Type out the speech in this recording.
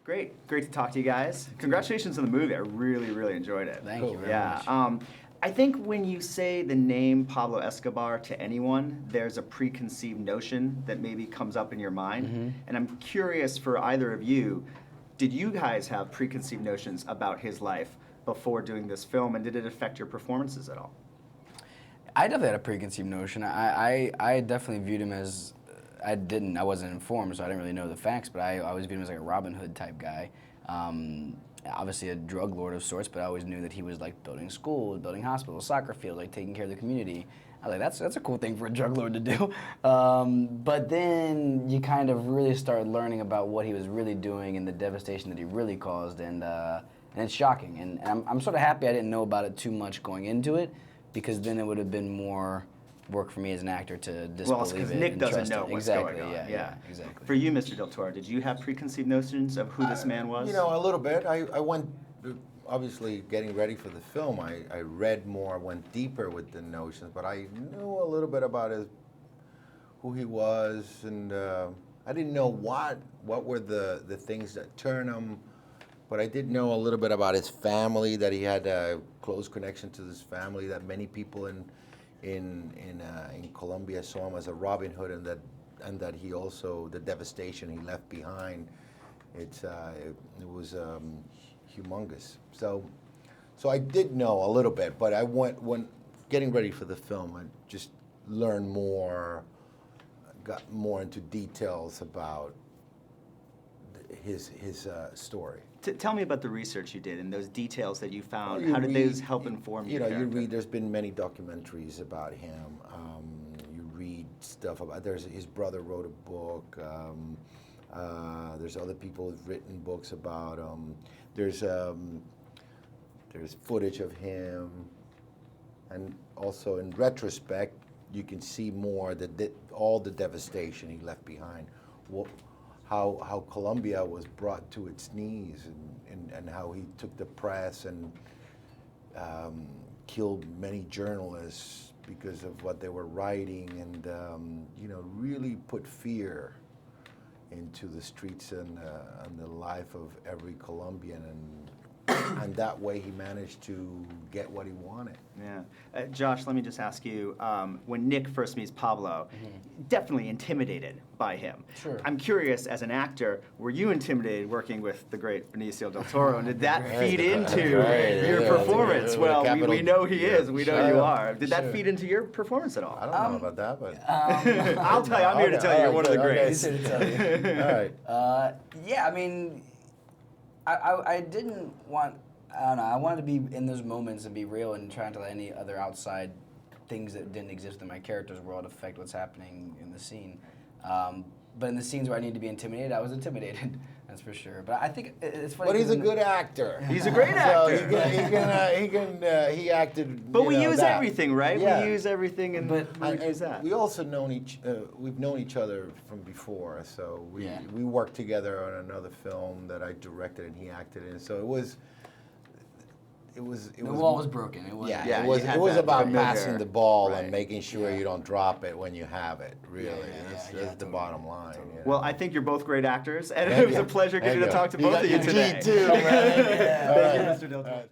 Great to talk to you guys. Congratulations on the movie. I really, really enjoyed it. Thank you very much. I think when you say the name Pablo Escobar to anyone, there's a preconceived notion that maybe comes up in your mind. And I'm curious for either of you, did you guys have preconceived notions about his life before doing this film, and did it affect your performances at all? I definitely had a preconceived notion. I definitely viewed him as, I wasn't informed, so I didn't really know the facts, but I always viewed him as like a Robin Hood type guy. Obviously a drug lord of sorts, but I always knew that he was like building schools, building hospitals, soccer fields, like taking care of the community. I was like, that's a cool thing for a drug lord to do. But then you kind of really start learning about what he was really doing and the devastation that he really caused, and it's shocking. And I'm sort of happy I didn't know about it too much going into it, because then it would have been more work for me as an actor to disbelieve Well, because Nick doesn't know what's going on. Yeah, exactly. For you, Mr. Del Toro, did you have preconceived notions of who this man was? You know, a little bit. I went, obviously, getting ready for the film, I read more, went deeper with the notions, but I knew a little bit about who he was, and I didn't know what were the things that turned him, but I did know a little bit about his family, that he had a close connection to his family, that many people in Colombia saw him as a Robin Hood, and that he also, the devastation he left behind, it was humongous. So I did know a little bit, but when getting ready for the film, I just learned more, got more into details about his story. Tell me about the research you did and those details that you found. How did those help inform your character? You read, there's been many documentaries about him. You read stuff about, his brother wrote a book. There's other people who've written books about him. There's footage of him. And also in retrospect, you can see more all the devastation he left behind. How Colombia was brought to its knees, and how he took the press and killed many journalists because of what they were writing, and really put fear into the streets and the life of every Colombian, and that way he managed to get what he wanted. Yeah. Josh, let me just ask you, when Nick first meets Pablo, definitely intimidated by him. Sure. I'm curious, as an actor, were you intimidated working with the great Benicio Del Toro, and did that feed into your performance? Well, we know he is, we know you are. Did that feed into your performance at all? I don't know about that, but... I'll tell you, I'm here to tell you, you're one of the greats. He's here to tell you. All right. Yeah, I mean, I didn't want, I don't know, I wanted to be in those moments and be real and trying to let any other outside things that didn't exist in my character's world affect what's happening in the scene. But in the scenes where I need to be intimidated, I was intimidated, that's for sure. But I think it's funny. But he's a good actor. He's a great actor. So he acted. But we use everything, right? Yeah. We use everything, and we use that. We also we've known each other from before. So we worked together on another film that I directed and he acted in. So it was. The wall was broken. It was about passing the ball and making sure you don't drop it when you have it. Really, that's the bottom line. Totally. Well, I think you're both great actors, and it was a pleasure getting to talk to both of you today. You too, man. Thank you, Mr. Del Toro.